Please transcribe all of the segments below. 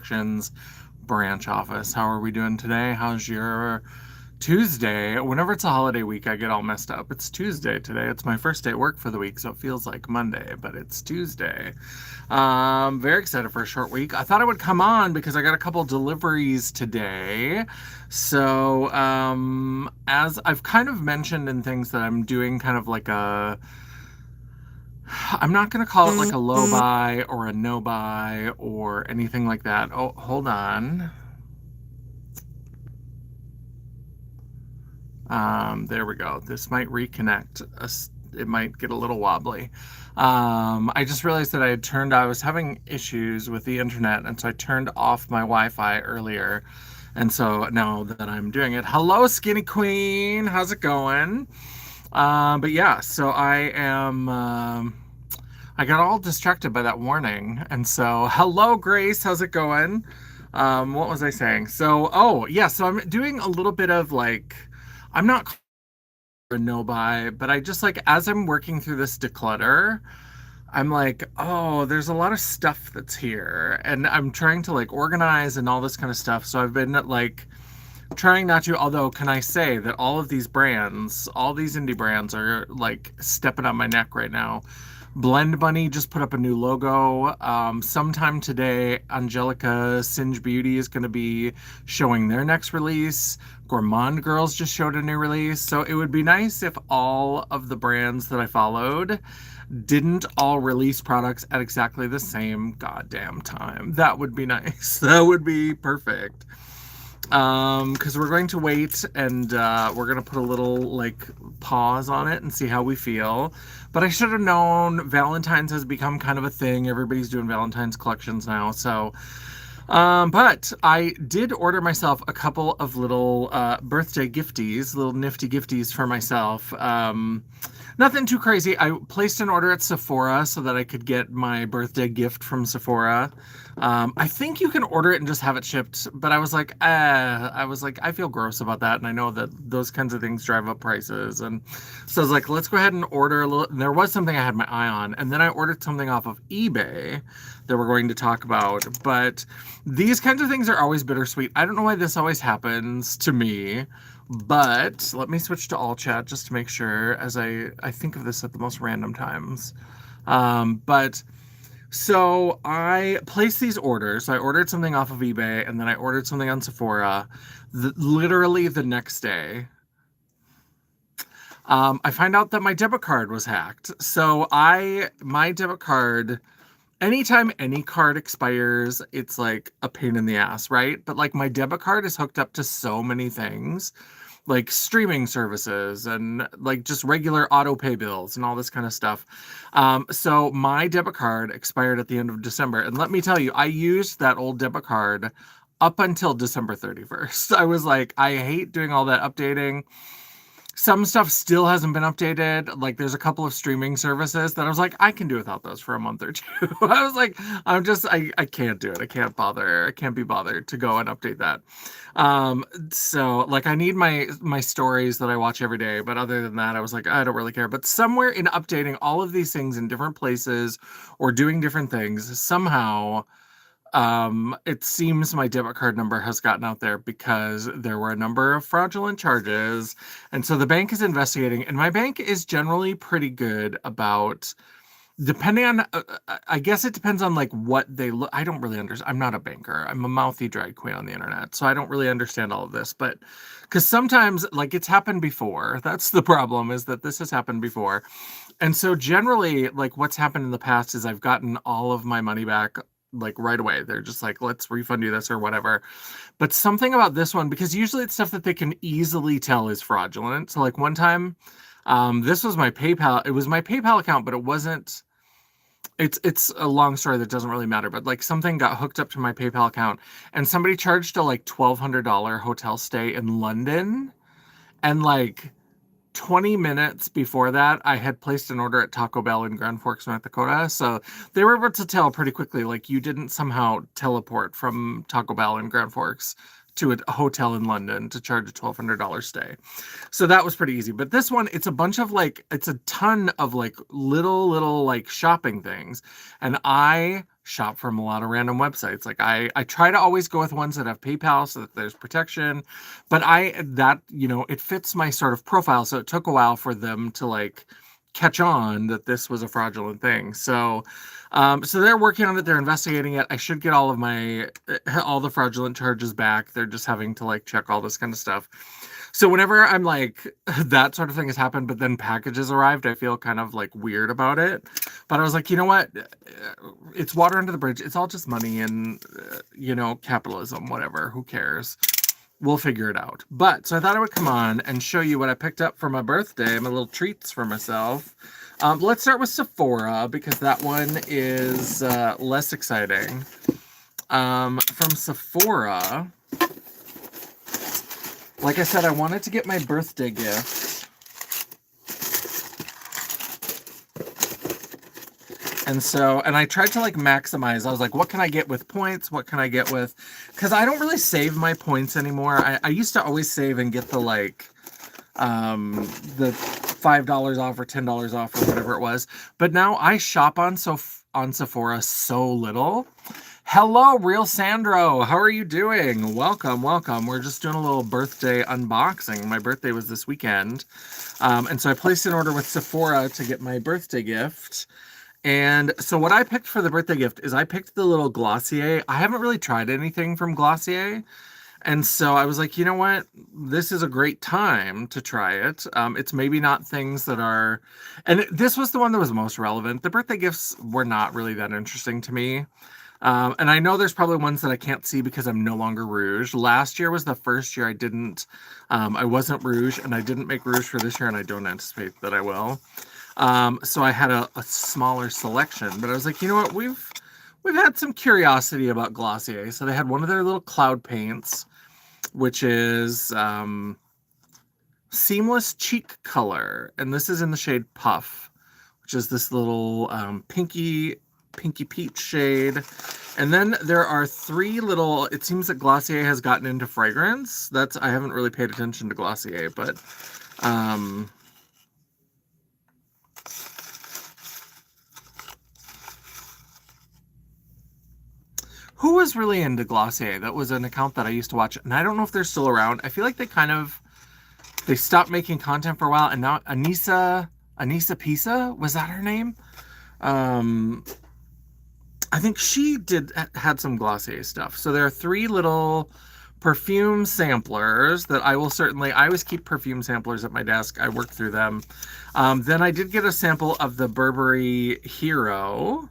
Collections branch office. How are we doing today? How's your Tuesday? Whenever it's a holiday week, I get all messed up. It's Tuesday today. It's my first day at work for the week, so it feels like Monday, but it's Tuesday. Very excited for a short week. I thought I would come on because I got a couple deliveries today. So, as I've kind of mentioned in things that I'm doing kind of like I'm not going to call it like a low buy or a no buy or anything like that. Oh, hold on. There we go. This might reconnect. It might get a little wobbly. I just realized that I was having issues with the internet, and so I turned off my Wi-Fi earlier. And so now that I'm doing it, hello, Skinny Queen. How's it going? But yeah, so I got all distracted by that warning. And so, hello, Grace. How's it going? What was I saying? So, oh, yeah, so I'm doing a little bit of like, I'm not a no buy, but I just like, as I'm working through this declutter, I'm like, oh, there's a lot of stuff that's here. And I'm trying to like organize and all this kind of stuff. So I've been like, trying not to, although can I say that all of these brands, all these indie brands are like stepping on my neck right now. Blend Bunny just put up a new logo. Sometime today, Angelica Singe Beauty is going to be showing their next release. Gourmand Girls just showed a new release. So it would be nice if all of the brands that I followed didn't all release products at exactly the same goddamn time. That would be nice. That would be perfect. Because we're going to wait and we're going to put a little like pause on it and see how we feel. But I should have known Valentine's has become kind of a thing. Everybody's doing Valentine's collections now. So, but I did order myself a couple of little birthday gifties, little nifty gifties for myself. Nothing too crazy. I placed an order at Sephora so that I could get my birthday gift from Sephora. I think you can order it and just have it shipped, but I was like, I feel gross about that, and I know that those kinds of things drive up prices, and so I was like, let's go ahead and order a little. And there was something I had my eye on, and then I ordered something off of eBay that we're going to talk about. But these kinds of things are always bittersweet. I don't know why this always happens to me. But let me switch to all chat just to make sure as I think of this at the most random times. But so I placed these orders. So I ordered something off of eBay and then I ordered something on Sephora literally the next day. I find out that my debit card was hacked. So my debit card, anytime any card expires, it's like a pain in the ass, right? But like my debit card is hooked up to so many things, like streaming services and like just regular auto pay bills and all this kind of stuff. So my debit card expired at the end of December. And let me tell you, I used that old debit card up until December 31st. I was like, I hate doing all that updating. Some stuff still hasn't been updated. Like there's a couple of streaming services that I was like, I can do without those for a month or two. I was like, I can't do it. I can't bother. I can't be bothered to go and update that. So like I need my stories that I watch every day. But other than that, I was like, I don't really care. But somewhere in updating all of these things in different places or doing different things, somehow it seems my debit card number has gotten out there because there were a number of fraudulent charges. And so the bank is investigating, and my bank is generally pretty good about, depending on, I guess it depends on like what they look. I don't really understand. I'm not a banker. I'm a mouthy drag queen on the internet. So I don't really understand all of this, but because sometimes like it's happened before. That's the problem, is that this has happened before. And so generally like what's happened in the past is I've gotten all of my money back like right away. They're just like, let's refund you this or whatever. But something about this one, because usually it's stuff that they can easily tell is fraudulent. So like one time, this was my PayPal. It was my PayPal account, but it wasn't. It's a long story that doesn't really matter. But like something got hooked up to my PayPal account, and somebody charged a like $1,200 hotel stay in London, and like 20 minutes before that, I had placed an order at Taco Bell in Grand Forks, North Dakota. So they were able to tell pretty quickly, like, you didn't somehow teleport from Taco Bell in Grand Forks to a hotel in London to charge a $1,200 stay. So that was pretty easy. But this one, it's a ton of like little like shopping things. And I shop from a lot of random websites. Like I try to always go with ones that have PayPal so that there's protection, but it fits my sort of profile. So it took a while for them to like catch on that this was a fraudulent thing. So they're working on it. They're investigating it. I should get all the fraudulent charges back. They're just having to like check all this kind of stuff. So whenever I'm like, that sort of thing has happened, but then packages arrived, I feel kind of like weird about it. But I was like, you know what? It's water under the bridge. It's all just money and, capitalism, whatever. Who cares? We'll figure it out. But so I thought I would come on and show you what I picked up for my birthday, my little treats for myself. Let's start with Sephora because that one is less exciting. From Sephora, like I said, I wanted to get my birthday gift. And I tried to like maximize. I was like, what can I get with points? What can I get with, because I don't really save my points anymore. I used to always save and get the $5 off or $10 off or whatever it was. But now I shop on Sephora so little. Hello, Real Sandro. How are you doing? Welcome, welcome. We're just doing a little birthday unboxing. My birthday was this weekend. And so I placed an order with Sephora to get my birthday gift. And so what I picked for the birthday gift is I picked the little Glossier. I haven't really tried anything from Glossier. And so I was like, you know what? This is a great time to try it. It's maybe not things that are... And this was the one that was most relevant. The birthday gifts were not really that interesting to me. And I know there's probably ones that I can't see because I'm no longer Rouge. Last year was the first year I wasn't Rouge, and I didn't make Rouge for this year, and I don't anticipate that I will. So I had a smaller selection, but I was like, you know what? We've had some curiosity about Glossier. So they had one of their little cloud paints, which is Seamless Cheek Color. And this is in the shade Puff, which is this little pinky peach shade. And then there are three little, it seems that Glossier has gotten into fragrance. I haven't really paid attention to Glossier, but who was really into Glossier? That was an account that I used to watch, and I don't know if they're still around. I feel like they stopped making content for a while, and now Anissa Pisa, was that her name? I think she had some Glossier stuff. So there are three little perfume samplers that I always keep perfume samplers at my desk. I work through them. Then I did get a sample of the Burberry Hero.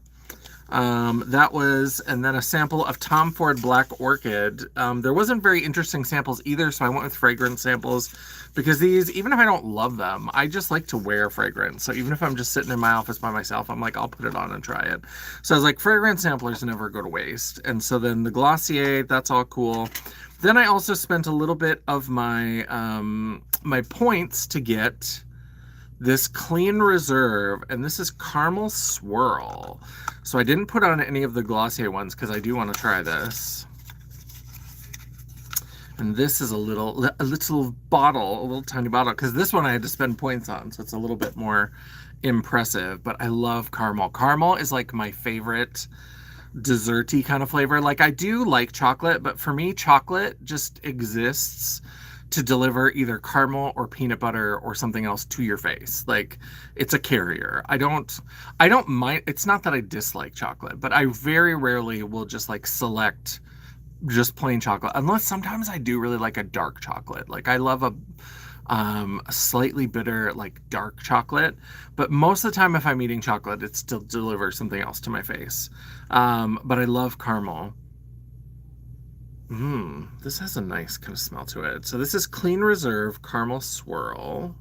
And then a sample of Tom Ford Black Orchid. There wasn't very interesting samples either, so I went with fragrance samples because these, even if I don't love them, I just like to wear fragrance. So even if I'm just sitting in my office by myself, I'm like, I'll put it on and try it. So I was like, fragrance samplers never go to waste. And so then the Glossier, that's all cool. Then I also spent a little bit of my my points to get this Clean Reserve, and this is Caramel Swirl. So I didn't put on any of the Glossier ones because I do want to try this. And this is a little bottle, a little tiny bottle, because this one I had to spend points on, so it's a little bit more impressive. But I love caramel. Caramel is like my favorite desserty kind of flavor. Like, I do like chocolate, but for me, chocolate just exists to deliver either caramel or peanut butter or something else to your face. Like, it's a carrier. I don't mind. It's not that I dislike chocolate, but I very rarely will just like select just plain chocolate, unless sometimes I do really like a dark chocolate. Like, I love a slightly bitter, like, dark chocolate, but most of the time if I'm eating chocolate, it still delivers something else to my face. But I love caramel. This has a nice kind of smell to it. So this is Clean Reserve Caramel Swirl.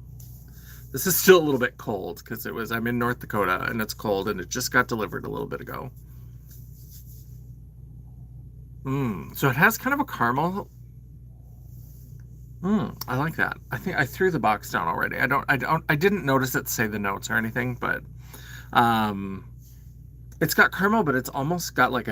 This is still a little bit cold because I'm in North Dakota and it's cold, and it just got delivered a little bit ago. So it has kind of a caramel. I like that. I think I threw the box down already. I didn't notice it say the notes or anything, but it's got caramel, but it's almost got like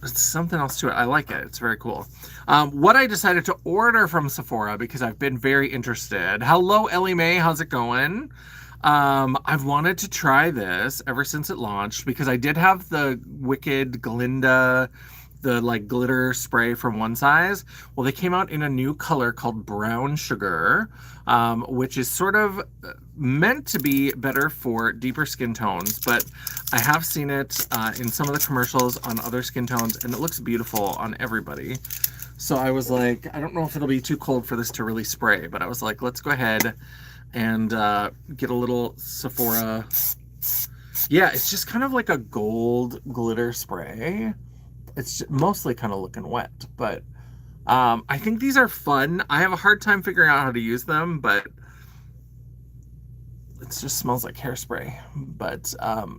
it's something else to it. I like it. It's very cool. What I decided to order from Sephora, because I've been very interested. Hello, Ellie Mae. How's it going? I've wanted to try this ever since it launched because I did have the Wicked Glinda, the like glitter spray from One Size. Well, they came out in a new color called brown sugar, which is sort of meant to be better for deeper skin tones, but I have seen it in some of the commercials on other skin tones, and it looks beautiful on everybody. So I was like, I don't know if it'll be too cold for this to really spray, but I was like, let's go ahead and get a little Sephora. Yeah, it's just kind of like a gold glitter spray. It's mostly kind of looking wet, but I think these are fun. I have a hard time figuring out how to use them, but it just smells like hairspray. But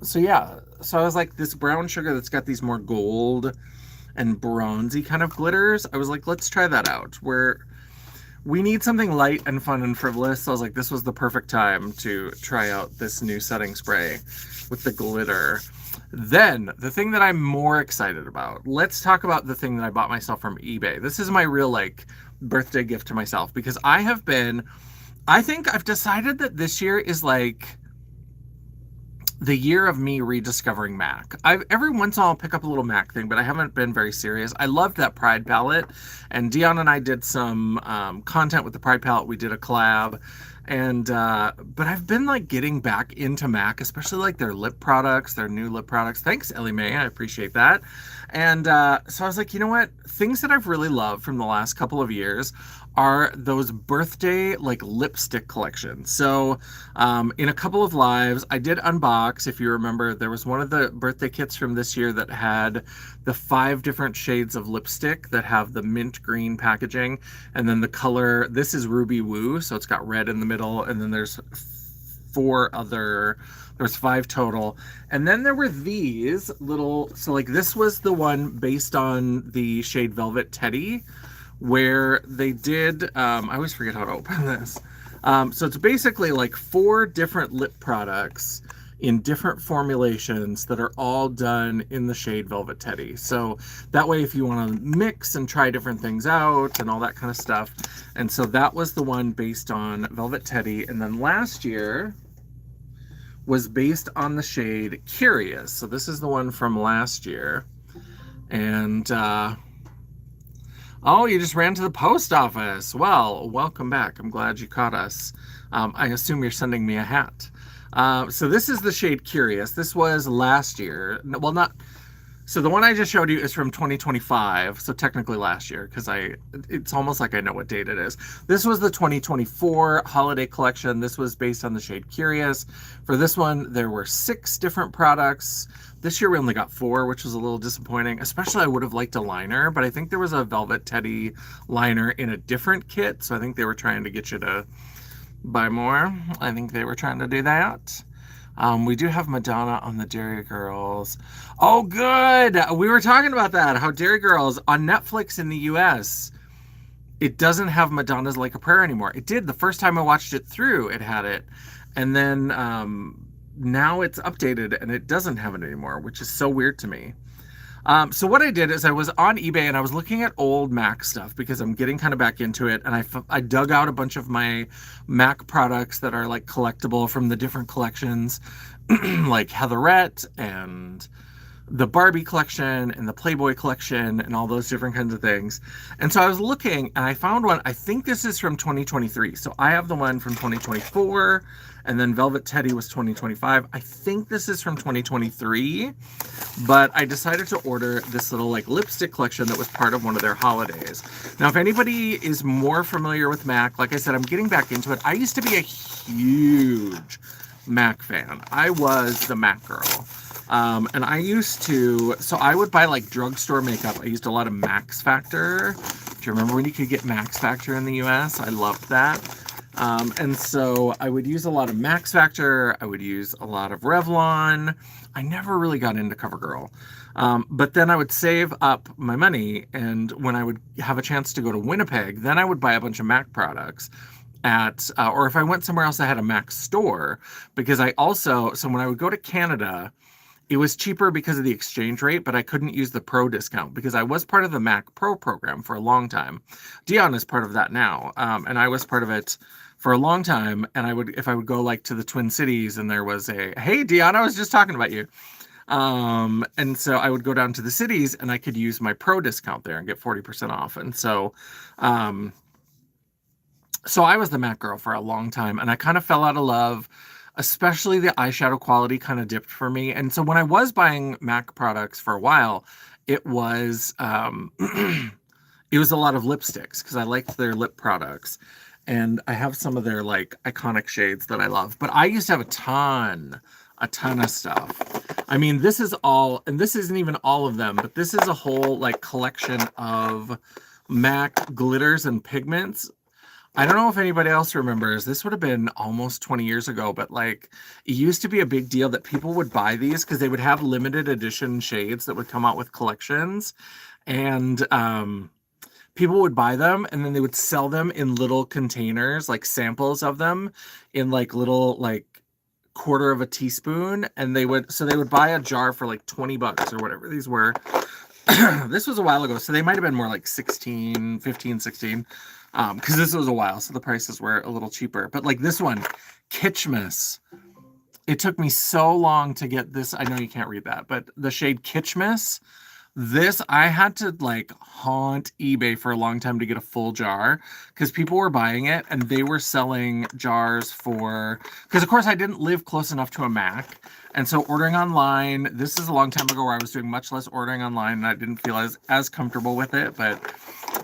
so yeah, so I was like, this brown sugar that's got these more gold and bronzy kind of glitters. I was like, let's try that out. We need something light and fun and frivolous. So I was like, this was the perfect time to try out this new setting spray with the glitter. Then, the thing that I'm more excited about, let's talk about the thing that I bought myself from eBay. This is my real, like, birthday gift to myself because I think I've decided that this year is, like, the year of me rediscovering MAC. Every once in a while I'll pick up a little MAC thing, but I haven't been very serious. I loved that Pride palette, and Dion and I did some content with the Pride palette. We did a collab, and but I've been like getting back into MAC, especially like their lip products, their new lip products. Thanks, Ellie Mae, I appreciate that. And so I was like, you know what? Things that I've really loved from the last couple of years are those birthday like lipstick collections. So in a couple of lives, I did unbox. If you remember, there was one of the birthday kits from this year that had the 5 different shades of lipstick that have the mint green packaging, and then the color. This is Ruby Woo, so it's got red in the middle, and then there's 5 total. And then there were these little, so like this was the one based on the shade Velvet Teddy, where they did, I always forget how to open this. So it's basically like 4 different lip products in different formulations that are all done in the shade Velvet Teddy. So that way, if you want to mix and try different things out and all that kind of stuff. And so that was the one based on Velvet Teddy. And then last year was based on the shade Curious. So this is the one from last year. And, oh, you just ran to the post office. Well, welcome back. I'm glad you caught us. I assume you're sending me a hat. So this is the shade Curious. This was last year. Well, not... So the one I just showed you is from 2025, so technically last year, because it's almost like I know what date it is. This was the 2024 holiday collection. This was based on the shade Curious. For this one, there were 6 different products. This year we only got 4, which was a little disappointing. Especially I would have liked a liner, but I think there was a Velvet Teddy liner in a different kit, so I think they were trying to get you to buy more. I think they were trying to do that. We do have Madonna on the Dairy Girls. Oh, good. We were talking about that. How Dairy Girls on Netflix in the US, it doesn't have Madonna's Like a Prayer anymore. It did the first time I watched it through. It had it, and then now it's updated and it doesn't have it anymore, which is so weird to me. So what I did is I was on eBay and I was looking at old MAC stuff because I'm getting kind of back into it, and I dug out a bunch of my MAC products that are like collectible from the different collections, like Heatherette and the Barbie collection and the Playboy collection and all those different kinds of things. And so I was looking and I found one. I think this is from 2023. So I have the one from 2024, and then Velvet Teddy was 2025. I think this is from 2023, but I decided to order this little like lipstick collection that was part of one of their holidays. Now, if anybody is more familiar with MAC, like I said, I'm getting back into it. I used to be a huge MAC fan. I was the MAC girl. And I used to, so I would buy like drugstore makeup. I used a lot of Max Factor. Do you remember when you could get Max Factor in the US? I loved that. And so I would use a lot of Max Factor. I would use a lot of Revlon. I never really got into CoverGirl. But then I would save up my money, and when I would have a chance to go to Winnipeg, then I would buy a bunch of MAC products at, or if I went somewhere else that had a MAC store, because I also, so when I would go to Canada, it was cheaper because of the exchange rate, but I couldn't use the Pro discount because I was part of the Mac Pro program for a long time. Dion is part of that now, and I was part of it for a long time. And if I would go like to the Twin Cities, and there was hey Dion, I was just talking about you. And so I would go down to the cities, and I could use my Pro discount there and get 40% off. And so, so I was the Mac girl for a long time, and I kind of fell out of love. Especially the eyeshadow quality kind of dipped for me. And so when I was buying MAC products for a while, it was it was a lot of lipsticks because I liked their lip products. And I have some of their like iconic shades that I love. But I used to have a ton of stuff. I mean, this is all, and this isn't even all of them, but this is a whole like collection of MAC glitters and pigments. I don't know if anybody else remembers, this would have been almost 20 years ago, but like it used to be a big deal that people would buy these because they would have limited edition shades that would come out with collections, and people would buy them and then they would sell them in little containers, like samples of them in like little like quarter of a teaspoon, and they would buy a jar for like 20 bucks or whatever these were. This was a while ago, so they might have been more like 15, 16, because this was a while, so the prices were a little cheaper. But like this one, Kitschmas, it took me so long to get this. I know you can't read that, but the shade Kitschmas, this, I had to like haunt eBay for a long time to get a full jar because people were buying it and they were selling jars for, because of course I didn't live close enough to a Mac. And so ordering online, this is a long time ago where I was doing much less ordering online and I didn't feel as comfortable with it, but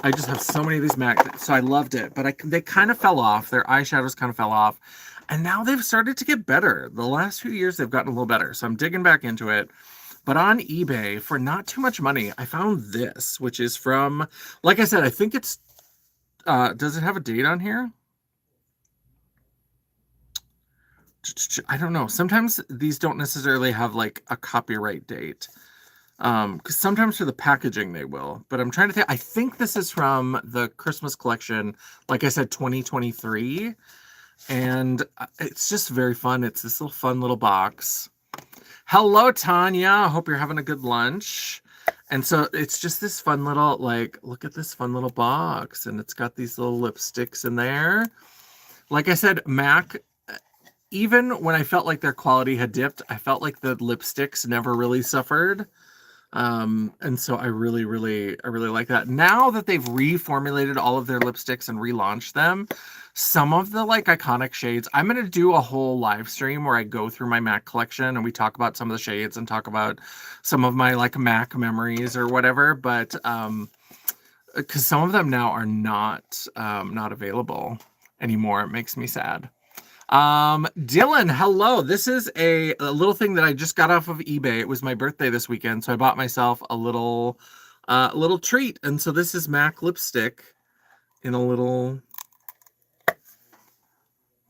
I just have so many of these Mac, so I loved it. But they kind of fell off. Their eyeshadows kind of fell off. And now they've started to get better. The last few years, they've gotten a little better. So I'm digging back into it. But on eBay, for not too much money, I found this, which is from, like I said, I think it's, does it have a date on here? I don't know. Sometimes these don't necessarily have like a copyright date. Because sometimes for the packaging they will. But I'm trying to think. I think this is from the Christmas collection, like I said, 2023. And it's just very fun. It's this little fun little box. Hello, Tanya. Hope you're having a good lunch. And so it's just this fun little, like, look at this fun little box. And it's got these little lipsticks in there. Like I said, MAC, even when I felt like their quality had dipped, I felt like the lipsticks never really suffered. And so I really like that. Now that they've reformulated all of their lipsticks and relaunched them, some of the like iconic shades, I'm going to do a whole live stream where I go through my MAC collection and we talk about some of the shades and talk about some of my like MAC memories or whatever. But, because some of them now are not available anymore. It makes me sad. Dylan, hello. This is a little thing that I just got off of eBay. It was my birthday this weekend, so I bought myself a little treat. And so this is MAC lipstick in a little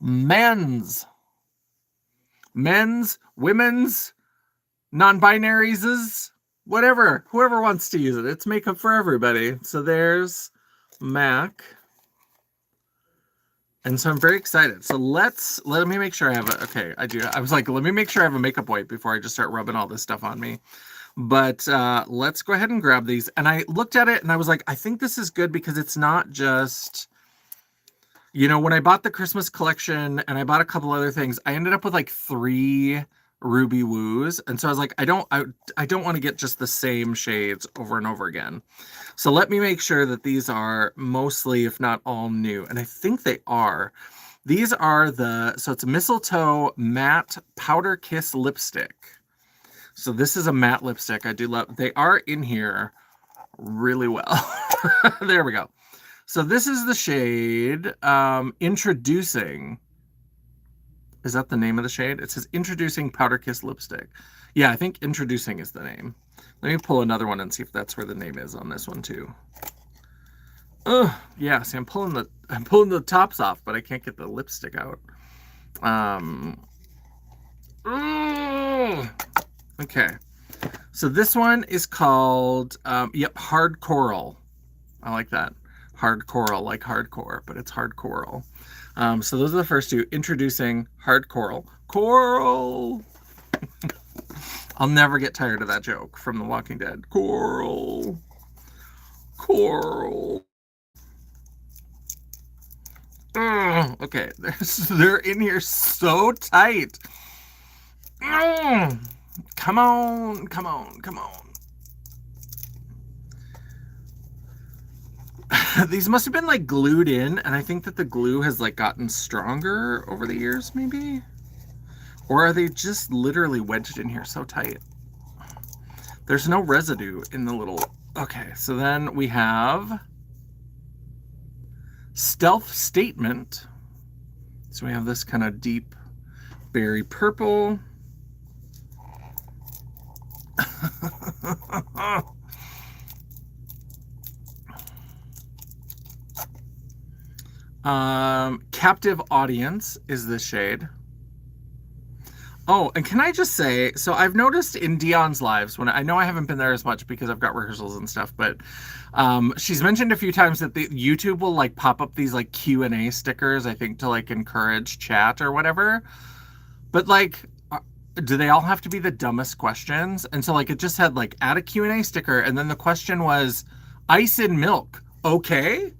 men's, women's, non-binaries, whatever, whoever wants to use it. It's makeup for everybody. So there's MAC. And so I'm very excited. So let me make sure I have okay, I do. I was like, let me make sure I have a makeup wipe before I just start rubbing all this stuff on me. But let's go ahead and grab these. And I looked at it and I was like, I think this is good because it's not just, you know, when I bought the Christmas collection and I bought a couple other things, I ended up with like 3 Ruby Woos. And so I was like, I don't want to get just the same shades over and over again. So let me make sure that these are mostly, if not all, new. And I think they are. These are so it's Mistletoe Matte Powder Kiss Lipstick. So this is a matte lipstick. I do love, they are in here really well. There we go. So this is the shade Introducing. Is that the name of the shade? It says Introducing Powder Kiss Lipstick. Yeah, I think Introducing is the name. Let me pull another one and see if that's where the name is on this one too. Oh, yeah, see, I'm pulling the tops off, but I can't get the lipstick out. Okay. So this one is called, Hard Coral. I like that. Hard Coral, like hardcore, but it's Hard Coral. So those are the first two. Introducing Hard Coral. Coral! I'll never get tired of that joke from The Walking Dead. Coral. Coral. Ugh, okay, they're in here so tight. Mm. Come on, come on, come on. These must have been like glued in, and I think that the glue has like gotten stronger over the years, maybe? Or are they just literally wedged in here so tight? There's no residue in the little... Okay, so then we have Stealth Statement. So we have this kind of deep berry purple. Captive Audience is this shade. Oh, and can I just say, so I've noticed in Dion's lives, when I know I haven't been there as much because I've got rehearsals and stuff, but she's mentioned a few times that the YouTube will like pop up these like Q&A stickers, I think, to like encourage chat or whatever. But like, do they all have to be the dumbest questions? And so like it just had like add a Q&A sticker, and then the question was ice in milk. Okay.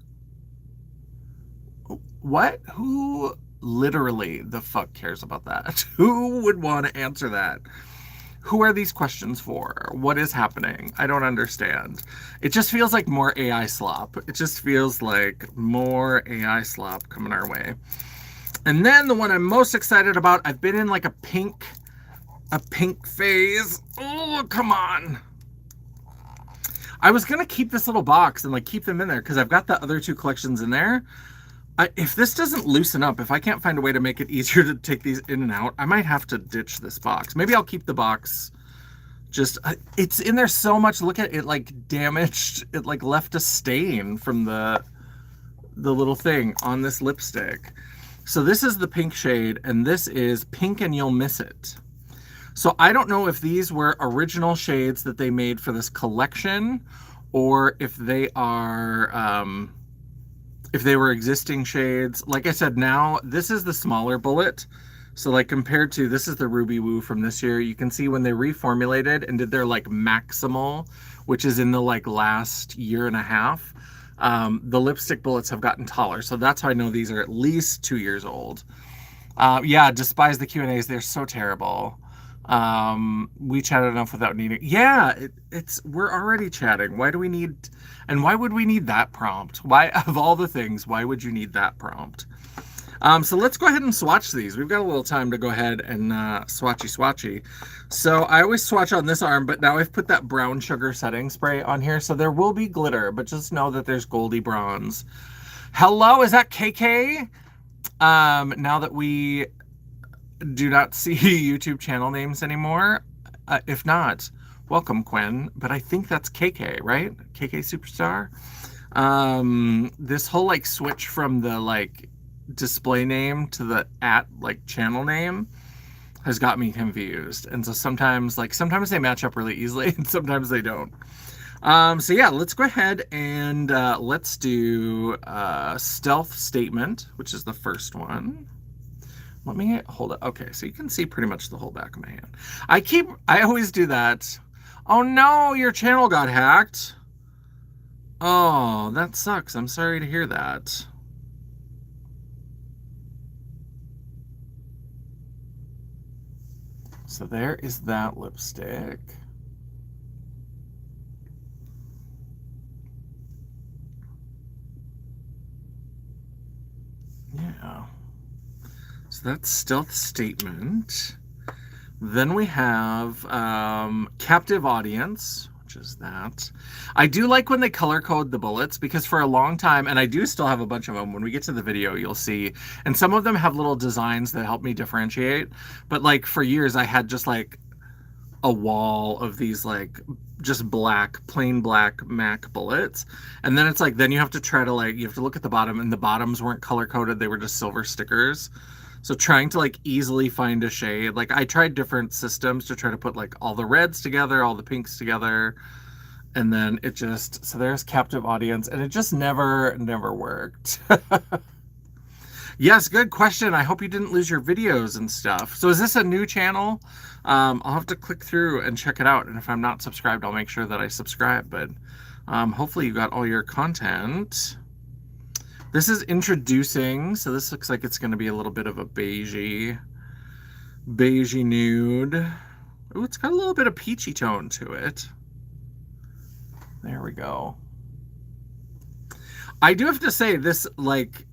What? Who literally the fuck cares about that? Who would want to answer that? Who are these questions for? What is happening? I don't understand. It just feels like more AI slop. It just feels like more AI slop coming our way. And then the one I'm most excited about, I've been in like a pink phase. Oh, come on. I was going to keep this little box and like keep them in there because I've got the other two collections in there. If this doesn't loosen up, if I can't find a way to make it easier to take these in and out, I might have to ditch this box. Maybe I'll keep the box. Just, it's in there so much. Look at it, like damaged. It like left a stain from the little thing on this lipstick. So this is the pink shade, and this is Pink and You'll Miss It. So I don't know if these were original shades that they made for this collection, or if they are... if they were existing shades. Like I said, now this is the smaller bullet. So like compared to, this is the Ruby Woo from this year. You can see when they reformulated and did their like maximal, which is in the like last year and a half, the lipstick bullets have gotten taller. So that's how I know these are at least 2 years old. Yeah, despise the Q&As. They're so terrible. We chatted enough without needing... Yeah, we're already chatting. Why do we need... And why would we need that prompt? Why, of all the things, why would you need that prompt? So let's go ahead and swatch these. We've got a little time to go ahead and swatchy. So I always swatch on this arm, but now I've put that brown sugar setting spray on here. So there will be glitter, but just know that there's goldy bronze. Hello, is that KK? Now that we do not see YouTube channel names anymore, if not, welcome, Quinn. But I think that's KK, right? KK Superstar. This whole like switch from the like display name to the like channel name has got me confused. And so sometimes they match up really easily and sometimes they don't. So yeah, let's go ahead and let's do Stealth Statement, which is the first one. Let me hold it. Okay, so you can see pretty much the whole back of my hand. I always do that. Oh no, your channel got hacked. Oh, that sucks. I'm sorry to hear that. So there is that lipstick. Yeah. So that's Stealth Statement. Then we have Captive Audience, which is that. I do like when they color code the bullets because for a long time, and I do still have a bunch of them, when we get to the video, you'll see, and some of them have little designs that help me differentiate. But like for years, I had just like a wall of these like just plain black MAC bullets. And then it's like, then you have to try to like, you have to look at the bottom, and the bottoms weren't color coded. They were just silver stickers. So trying to like easily find a shade, like I tried different systems to try to put like all the reds together, all the pinks together. And then it just, so there's Captive Audience, and it just never worked. Yes, good question. I hope you didn't lose your videos and stuff. So is this a new channel? I'll have to click through and check it out. And if I'm not subscribed, I'll make sure that I subscribe. But hopefully you got all your content. This is introducing. So this looks like it's going to be a little bit of a beigey nude. Ooh, it's got a little bit of peachy tone to it. There we go. I do have to say this, like,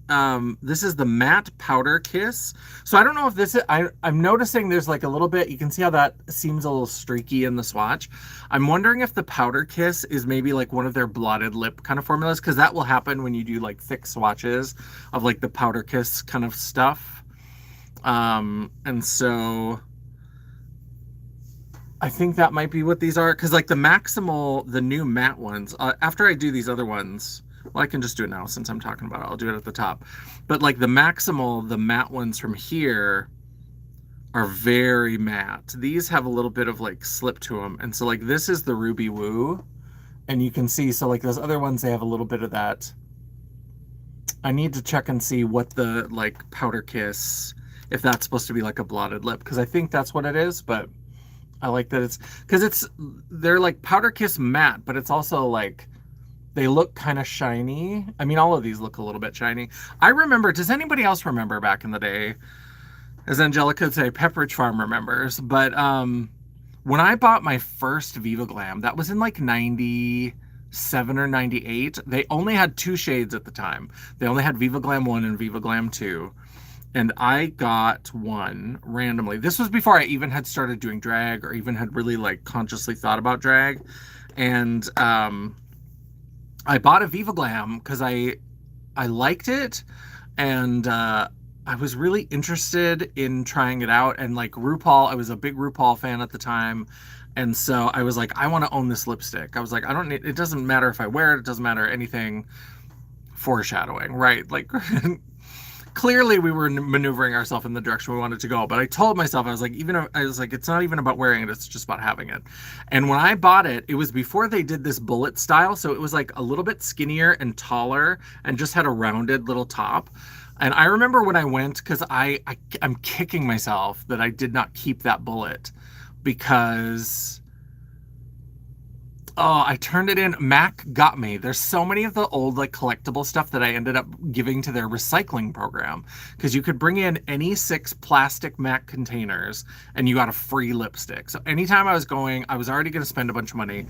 this is the matte powder kiss. So I don't know if this is, I'm noticing there's like a little bit, you can see how that seems a little streaky in the swatch. I'm wondering if the powder kiss is maybe like one of their blotted lip kind of formulas, because that will happen when you do like thick swatches of like the powder kiss kind of stuff. And so I think that might be what these are, because like the Maximal, the new matte ones, after I do these other ones, well, I can just do it now since I'm talking about it. I'll do it at the top. But like the Maximal, the matte ones from here are very matte. These have a little bit of like slip to them. And so like this is the Ruby Woo. And you can see, so like those other ones, they have a little bit of that. I need to check and see what the like powder kiss, if that's supposed to be like a blotted lip, because I think that's what it is. But I like that it's, because they're like powder kiss matte, but it's also like, they look kind of shiny. I mean, all of these look a little bit shiny. I remember, does anybody else remember back in the day? As Angelica would say, Pepperidge Farm remembers. But when I bought my first Viva Glam, that was in like 97 or 98. They only had 2 shades at the time. They only had Viva Glam 1 and Viva Glam 2. And I got one randomly. This was before I even had started doing drag or even had really like consciously thought about drag. And I bought a Viva Glam because I liked it, and I was really interested in trying it out. And like RuPaul, I was a big RuPaul fan at the time, and so I was like, I want to own this lipstick. I was like, I don't need, it doesn't matter if I wear it, it doesn't matter anything. Foreshadowing, right? Like clearly we were maneuvering ourselves in the direction we wanted to go, but I told myself, I was like, it's not even about wearing it, it's just about having it. And when I bought it, it was before they did this bullet style, so it was like a little bit skinnier and taller and just had a rounded little top. And I remember when I went, because I'm kicking myself that I did not keep that bullet, because oh, I turned it in. Mac got me. There's so many of the old like collectible stuff that I ended up giving to their recycling program, because you could bring in any 6 plastic Mac containers and you got a free lipstick. So anytime I was going, I was already going to spend a bunch of money.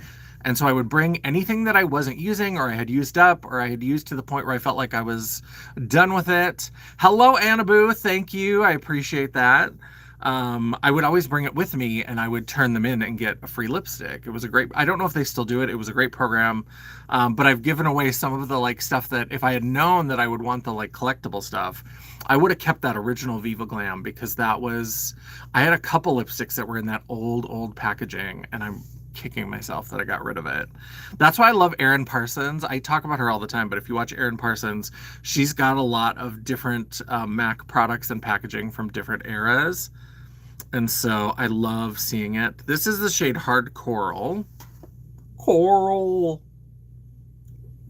And so I would bring anything that I wasn't using or I had used up or I had used to the point where I felt like I was done with it. Hello, Annaboo. Thank you. I appreciate that. I would always bring it with me and I would turn them in and get a free lipstick. It was a great, I don't know if they still do it. It was a great program. But I've given away some of the like stuff that if I had known that I would want the like collectible stuff, I would have kept that original Viva Glam, because that was, I had a couple lipsticks that were in that old packaging, and I'm kicking myself that I got rid of it. That's why I love Erin Parsons. I talk about her all the time, but if you watch Erin Parsons, she's got a lot of different Mac products and packaging from different eras. And so I love seeing it. This is the shade Hard Coral. Coral.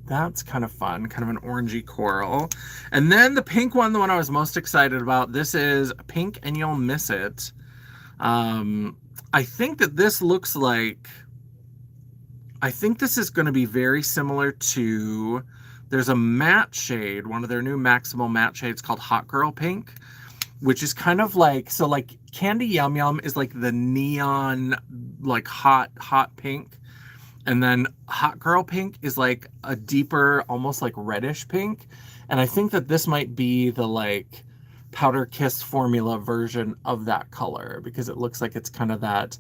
That's kind of fun, kind of an orangey coral. And then the pink one, the one I was most excited about, this is Pink and You'll Miss It. I think that this looks like, I think this is going to be very similar to, there's a matte shade, one of their new Maximal matte shades called Hot Girl Pink, which is kind of like, so like Candy Yum Yum is like the neon, like hot pink. And then Hot Girl Pink is like a deeper, almost like reddish pink. And I think that this might be the like Powder Kiss formula version of that color, because it looks like it's kind of that,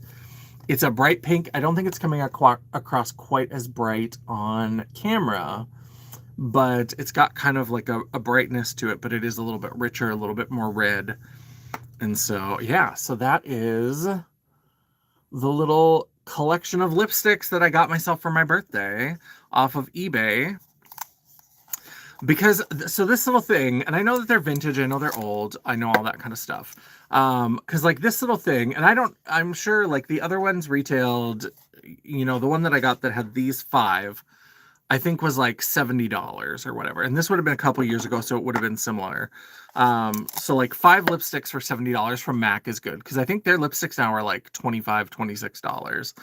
it's a bright pink. I don't think it's coming across quite as bright on camera, but it's got kind of like a brightness to it, but it is a little bit richer, a little bit more red. And so, yeah, so that is the little collection of lipsticks that I got myself for my birthday off of eBay. Because, so this little thing, and I know that they're vintage, I know they're old, I know all that kind of stuff. Because like this little thing, and I'm sure like the other ones retailed, you know, the one that I got that had these 5 I think was like $70 or whatever. And this would have been a couple years ago, so it would have been similar. So like 5 lipsticks for $70 from MAC is good because I think their lipsticks now are like $25, $26.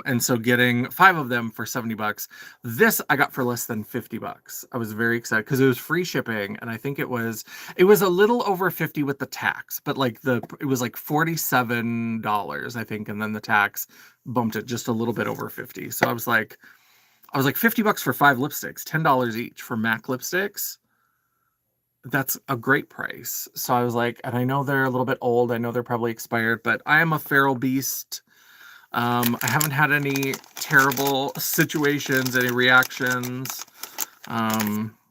And so getting 5 of them for $70, this I got for less than $50. I was very excited because it was free shipping, and I think it was a little over 50 with the tax, but like it was like $47, I think, and then the tax bumped it just a little bit over 50. So I was like $50 for 5 lipsticks, $10 each for MAC lipsticks. That's a great price. So I was like, and I know they're a little bit old. I know they're probably expired, but I am a feral beast. I haven't had any terrible situations, any reactions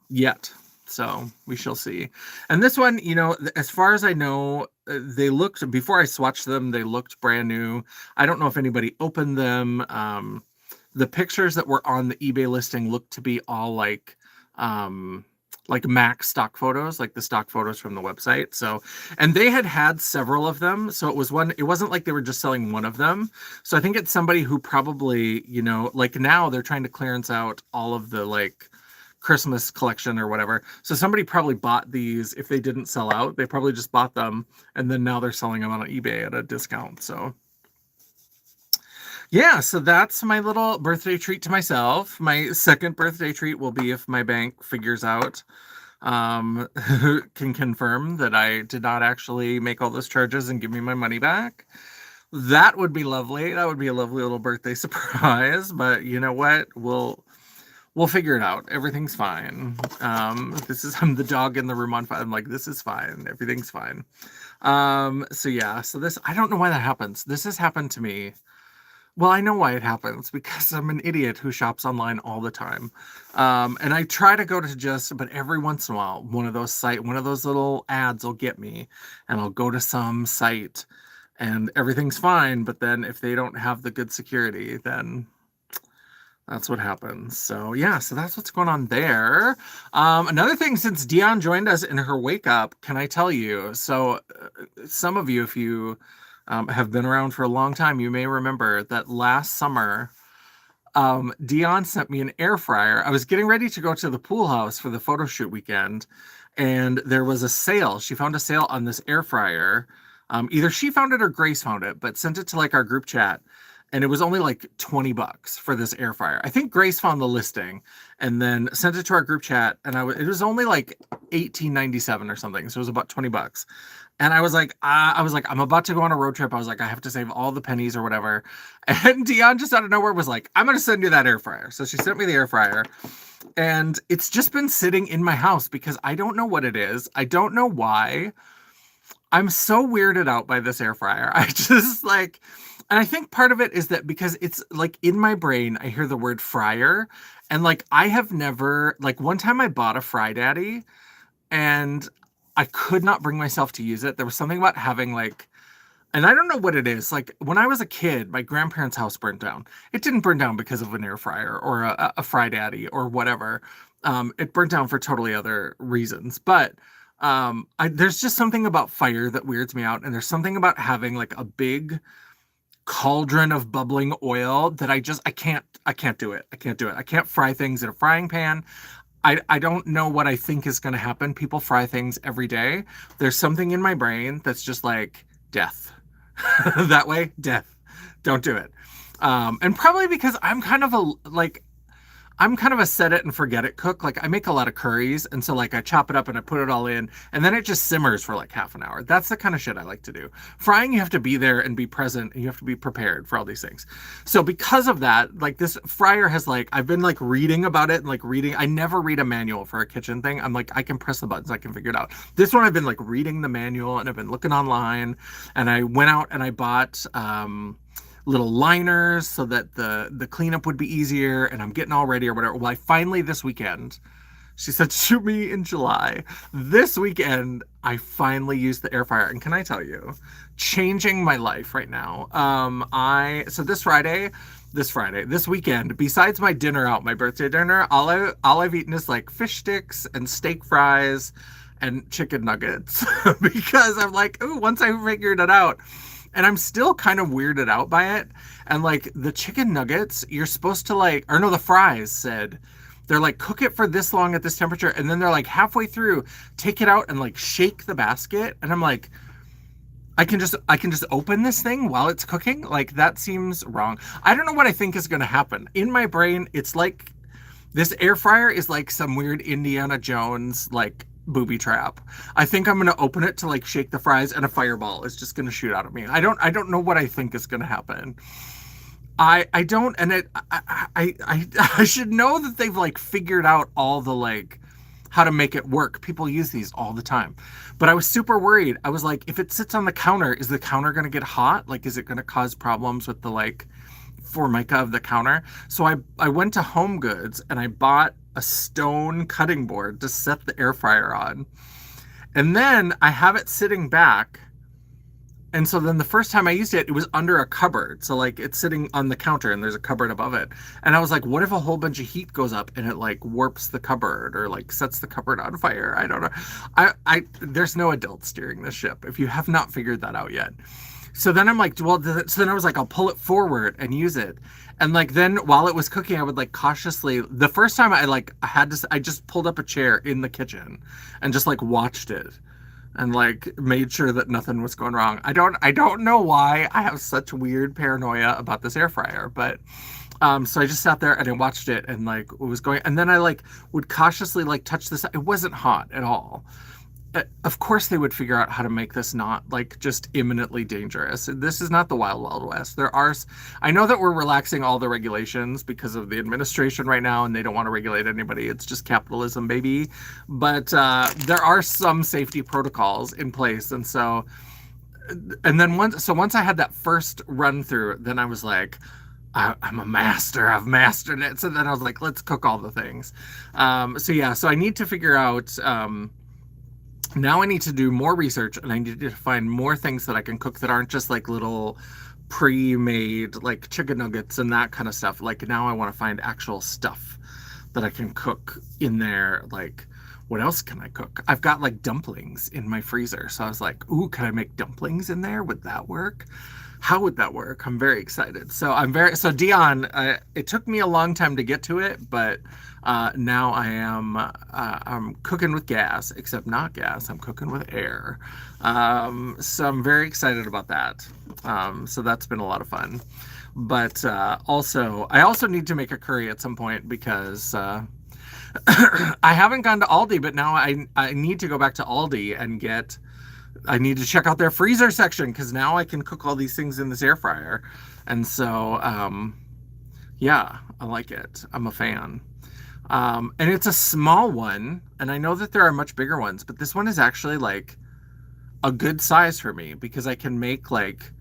yet. So we shall see. And this one, as far as I know, before I swatched them, they looked brand new. I don't know if anybody opened them. The pictures that were on the eBay listing looked to be all like MAC stock photos, like the stock photos from the website. So, and they had several of them. So it wasn't like they were just selling one of them. So I think it's somebody who probably, like now they're trying to clearance out all of the like Christmas collection or whatever. So somebody probably bought these. If they didn't sell out, they probably just bought them. And then now they're selling them on eBay at a discount. So yeah, so that's my little birthday treat to myself. My second birthday treat will be if my bank figures out, can confirm that I did not actually make all those charges and give me my money back. That would be lovely. That would be a lovely little birthday surprise. But you know what? We'll figure it out. Everything's fine. I'm the dog in the room on fire. I'm like, this is fine. Everything's fine. So yeah, I don't know why that happens. This has happened to me. Well, I know why it happens, because I'm an idiot who shops online all the time. And I try to go to but every once in a while, one of those little ads will get me, and I'll go to some site and everything's fine. But then if they don't have the good security, then that's what happens. So yeah, so that's what's going on there. Another thing, since Dion joined us in her wake up, can I tell you? So some of you, if you have been around for a long time, you may remember that last summer, Dion sent me an air fryer. I was getting ready to go to the pool house for the photo shoot weekend, and there was a sale. She found a sale on this air fryer. Either she found it or Grace found it, but sent it to like our group chat. And it was only like $20 for this air fryer. I think Grace found the listing and then sent it to our group chat. And it was only like $18.97 or something. So it was about $20. And I was like, I'm about to go on a road trip. I was like, I have to save all the pennies or whatever. And Dion just out of nowhere was like, I'm going to send you that air fryer. So she sent me the air fryer. And it's just been sitting in my house because I don't know what it is. I don't know why. I'm so weirded out by this air fryer. I just like... And I think part of it is that because it's like in my brain, I hear the word fryer, and like I have never, like one time I bought a Fry Daddy and I could not bring myself to use it. There was something about having like, and I don't know what it is. Like when I was a kid, my grandparents' house burnt down. It didn't burn down because of an air fryer or a Fry Daddy or whatever. It burnt down for totally other reasons. But there's just something about fire that weirds me out. And there's something about having like a big cauldron of bubbling oil that I can't do it. I can't do it. I can't fry things in a frying pan. I don't know what I think is going to happen. People fry things every day. There's something in my brain that's just like death. That way, death. Don't do it. And probably because I'm kind of a set it and forget it cook. Like I make a lot of curries, and so like I chop it up and I put it all in, and then it just simmers for like half an hour. That's the kind of shit I like to do. Frying, you have to be there and be present, and you have to be prepared for all these things. So because of that, like this fryer has like, I've been like reading about it and like I never read a manual for a kitchen thing. I'm like, I can press the buttons, I can figure it out. This one I've been like reading the manual, and I've been looking online, and I went out and I bought little liners so that the cleanup would be easier, and I'm getting all ready or whatever. Well, I finally this weekend, she said shoot me in July. This weekend, I finally used the air fryer, and can I tell you, changing my life right now. This weekend, besides my dinner out, my birthday dinner, all I've eaten is like fish sticks and steak fries and chicken nuggets because I'm like, ooh, once I figured it out. and I'm still kind of weirded out by it. And like the chicken nuggets, you're supposed to like, or no, the fries said they're like cook it for this long at this temperature, and then they're like halfway through, take it out and like shake the basket, and I'm like, I can just open this thing while it's cooking? Like that seems wrong. I don't know what I think is going to happen. In my brain, it's like this air fryer is like some weird Indiana Jones like booby trap. I think I'm going to open it to like shake the fries and a fireball is just going to shoot out at me. I don't know what I think is going to happen. I don't, and I should know that they've like figured out all the like how to make it work. People use these all the time. But I was super worried. I was like, if it sits on the counter, is the counter going to get hot? Like, is it going to cause problems with the like formica of the counter? So I went to Home Goods and I bought a stone cutting board to set the air fryer on. And then I have it sitting back. And so then the first time I used it, it was under a cupboard. So like it's sitting on the counter and there's a cupboard above it. And I was like, what if a whole bunch of heat goes up and it like warps the cupboard or like sets the cupboard on fire? I don't know. There's no adult steering this ship if you have not figured that out yet. So then I'm like, well, so then I was like, I'll pull it forward and use it. And like then while it was cooking, I would like cautiously, the first time I just pulled up a chair in the kitchen and just like watched it and like made sure that nothing was going wrong. I don't know why I have such weird paranoia about this air fryer, but so I just sat there and I watched it and like it was going, and then I like would cautiously like touch this. It wasn't hot at all. Of course they would figure out how to make this not like just imminently dangerous. This is not the Wild Wild West. I know that we're relaxing all the regulations because of the administration right now and they don't want to regulate anybody. It's just capitalism, baby. But there are some safety protocols in place. And so, and then once I had that first run through, then I was like, I'm a master. I've mastered it. So then I was like, let's cook all the things. So I need to figure out, now I need to do more research and I need to find more things that I can cook that aren't just like little pre-made like chicken nuggets and that kind of stuff. Like now I want to find actual stuff that I can cook in there. Like what else can I cook? I've got like dumplings in my freezer. So I was like, ooh, can I make dumplings in there? Would that work? How would that work? I'm very excited. So Dion, it took me a long time to get to it, but now I'm cooking with gas, except not gas. I'm cooking with air. So I'm very excited about that. So that's been a lot of fun. But I also need to make a curry at some point because I haven't gone to Aldi, but now I need to go back to Aldi and I need to check out their freezer section because now I can cook all these things in this air fryer. And so, yeah, I like it. I'm a fan. And it's a small one, and I know that there are much bigger ones, but this one is actually like a good size for me because I can make like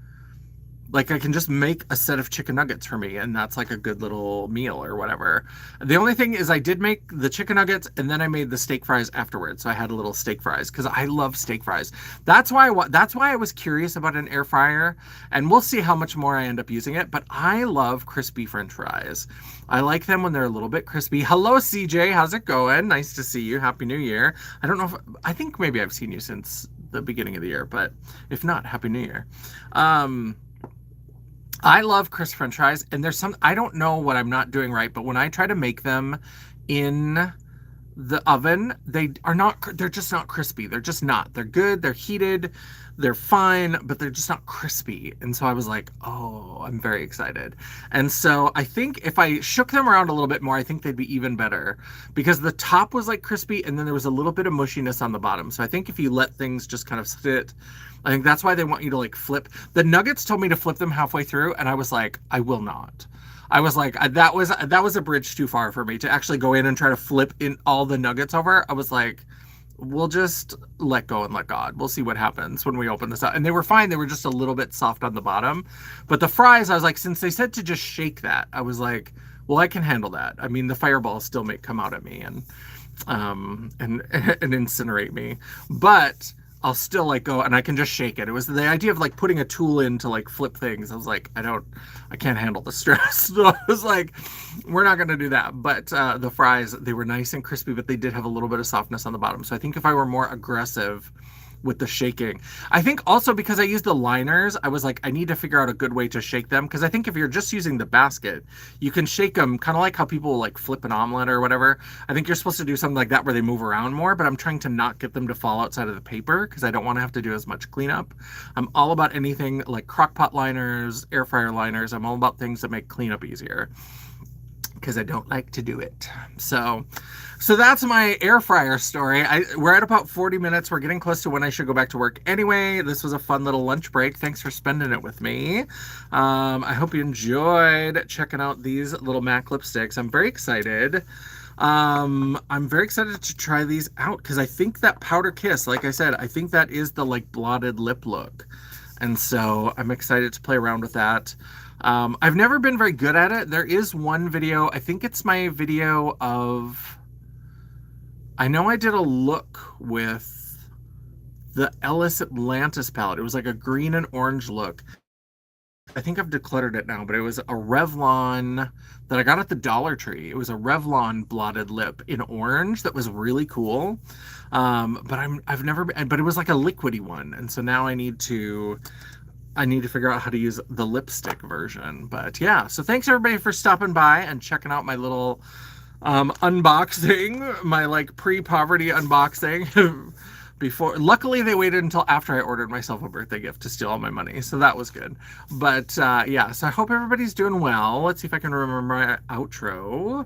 I can just make a set of chicken nuggets for me, and that's like a good little meal or whatever. The only thing is I did make the chicken nuggets, and then I made the steak fries afterwards. So I had a little steak fries because I love steak fries. That's why I was curious about an air fryer, and we'll see how much more I end up using it. But I love crispy French fries. I like them when they're a little bit crispy. Hello, CJ. How's it going? Nice to see you. Happy New Year. I think maybe I've seen you since the beginning of the year, but if not, Happy New Year. I love crisp French fries, and I don't know what I'm not doing right, but when I try to make them in the oven, they're just not crispy. They're just not. They're good, they're heated, they're fine, but they're just not crispy. And so I was like, oh, I'm very excited. And so I think if I shook them around a little bit more, I think they'd be even better because the top was like crispy and then there was a little bit of mushiness on the bottom. So I think if you let things just kind of sit, I think that's why they want you to like flip. The nuggets told me to flip them halfway through, and I was like, I will not. I was like, that was a bridge too far for me to actually go in and try to flip in all the nuggets over. I was like, we'll just let go and let God. We'll see what happens when we open this up. And they were fine. They were just a little bit soft on the bottom. But the fries, I was like, since they said to just shake that, I was like, well, I can handle that. I mean, the fireballs still may come out at me and incinerate me. But I'll still like go and I can just shake it. It was the idea of like putting a tool in to like flip things. I was like, I can't handle the stress. So I was like, we're not going to do that. But the fries, they were nice and crispy, but they did have a little bit of softness on the bottom. So I think if I were more aggressive with the shaking. I think also because I used the liners, I was like, I need to figure out a good way to shake them. Because I think if you're just using the basket, you can shake them kind of like how people like flip an omelet or whatever. I think you're supposed to do something like that where they move around more, but I'm trying to not get them to fall outside of the paper because I don't want to have to do as much cleanup. I'm all about anything like crock pot liners, air fryer liners. I'm all about things that make cleanup easier because I don't like to do it. So that's my air fryer story. We're at about 40 minutes. We're getting close to when I should go back to work anyway. This was a fun little lunch break. Thanks for spending it with me. I hope you enjoyed checking out these little MAC lipsticks. I'm very excited. I'm very excited to try these out because I think that Powder Kiss, like I said, I think that is the like blotted lip look. And so I'm excited to play around with that. I've never been very good at it. There is one video, I think it's my video of, I know I did a look with the Ellis Atlantis palette. It was like a green and orange look. I think I've decluttered it now, but it was a Revlon that I got at the Dollar Tree. It was a Revlon blotted lip in orange that was really cool. I've never been, but it was like a liquidy one. And so now I need to figure out how to use the lipstick version. But yeah, so thanks everybody for stopping by and checking out my little unboxing, my like pre-poverty unboxing. Luckily they waited until after I ordered myself a birthday gift to steal all my money, so that was good. But yeah, so I hope everybody's doing well. Let's see if I can remember my outro.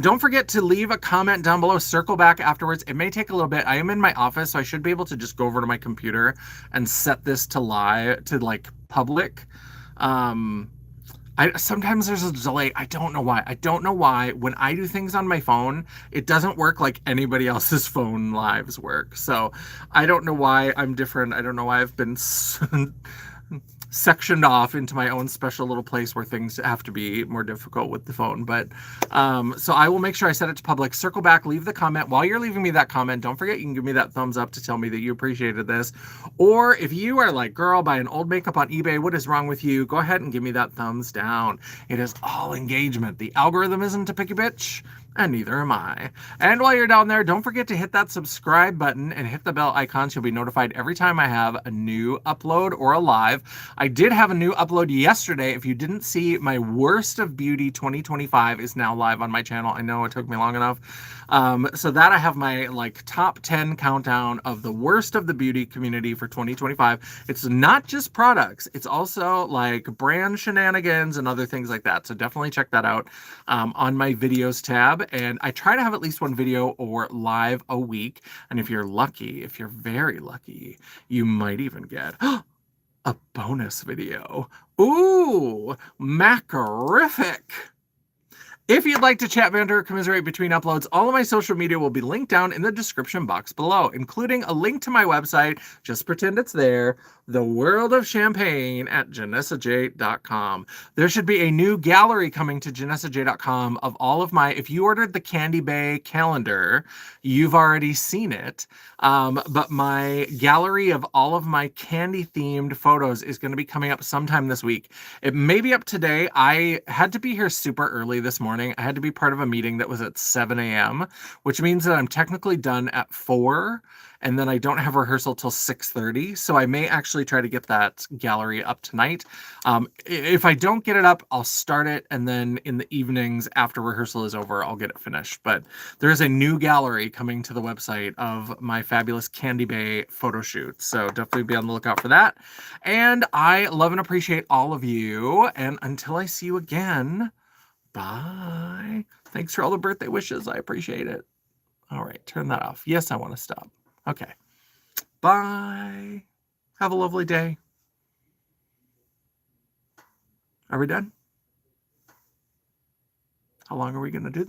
Don't forget to leave a comment down below. Circle back afterwards. It may take a little bit. I am in my office, so I should be able to just go over to my computer and set this to like public. Sometimes there's a delay. I don't know why. I don't know why when I do things on my phone, it doesn't work like anybody else's phone lives work. So I don't know why I'm different. I don't know why I've been sectioned off into my own special little place where things have to be more difficult with the phone. But so I will make sure I set it to public. Circle back, leave the comment. While you're leaving me that comment, don't forget you can give me that thumbs up to tell me that you appreciated this. Or if you are like, girl, buying old makeup on eBay, what is wrong with you? Go ahead and give me that thumbs down. It is all engagement. The algorithm isn't a picky bitch, and neither am I. And while you're down there, don't forget to hit that subscribe button and hit the bell icon so you'll be notified every time I have a new upload or a live. I did have a new upload yesterday. If you didn't see, my Worst of Beauty 2025 is now live on my channel. I know it took me long enough. So that I have my like top 10 countdown of the worst of the beauty community for 2025. It's not just products. It's also like brand shenanigans and other things like that. So definitely check that out on my videos tab. And I try to have at least one video or live a week. And if you're lucky, if you're very lucky, you might even get a bonus video. Ooh, macarific. If you'd like to chat, banter, commiserate between uploads, all of my social media will be linked down in the description box below, including a link to my website. Just pretend it's there. The World of Champagne at JanessaJ.com. There should be a new gallery coming to JanessaJ.com of all of my, if you ordered the Candy Bay calendar, you've already seen it. But my gallery of all of my candy themed photos is going to be coming up sometime this week. It may be up today. I had to be here super early this morning. I had to be part of a meeting that was at 7 a.m., which means that I'm technically done at 4. And then I don't have rehearsal till 6:30, so I may actually try to get that gallery up tonight. If I don't get it up, I'll start it, and then in the evenings after rehearsal is over, I'll get it finished. But there is a new gallery coming to the website of my fabulous Candy Bay photo shoot, so definitely be on the lookout for that. And I love and appreciate all of you, and until I see you again, bye. Thanks for all the birthday wishes. I appreciate it. All right, turn that off. Yes, I want to stop. Okay. Bye. Have a lovely day. Are we done? How long are we going to do this?